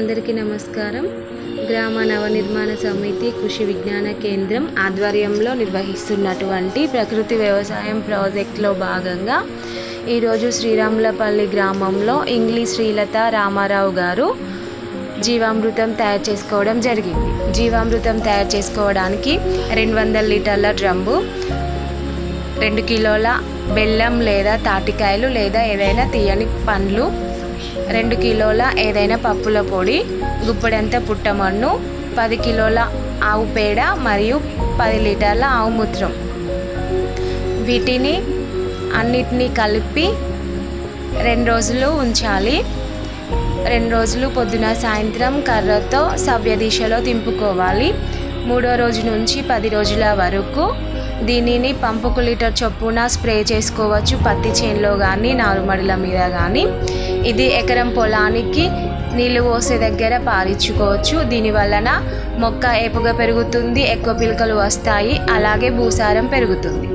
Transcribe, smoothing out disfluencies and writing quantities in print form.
అందరికీ నమస్కారం. గ్రామ నవనిర్మాణ సమితి కృషి విజ్ఞాన కేంద్రం ఆధ్వర్యంలో నిర్వహిస్తున్నటువంటి ప్రకృతి వ్యవసాయం ప్రాజెక్టులో భాగంగా ఈరోజు శ్రీరాములపల్లి గ్రామంలో ఇంగ్లీష్ శ్రీలత రామారావు గారు జీవామృతం తయారు చేసుకోవడం జరిగింది. జీవామృతం తయారు చేసుకోవడానికి 200 లీటర్ల డ్రమ్ము, 2 కిలోల బెల్లం లేదా తాటికాయలు లేదా ఏదైనా తీయని పండ్లు, 2 కిలోల ఏదైనా పప్పుల పొడి, గుప్పెడంత పుట్టమన్ను, 10 కిలోల ఆవు పేడ మరియు 10 లీటర్ల ఆవు మూత్రం. వీటిని అన్నిటినీ కలిపి 2 రోజులు ఉంచాలి. 2 రోజులు పొద్దున సాయంత్రం కర్రతో సవ్య దిశలో తింపుకోవాలి. 3వ రోజు నుంచి 10 రోజుల వరకు దీనిని పంపుకు లీటర్ చొప్పున స్ప్రే చేసుకోవచ్చు. పత్తి చేనులో కానీ నారుమడిల మీద కానీ. ఇది ఎకరం పొలానికి నీళ్లు పోసే దగ్గర పారించుకోవచ్చు. దీనివలన మొక్క ఏపుగా పెరుగుతుంది, ఎక్కువ పిలకలు వస్తాయి, అలాగే భూసారం పెరుగుతుంది.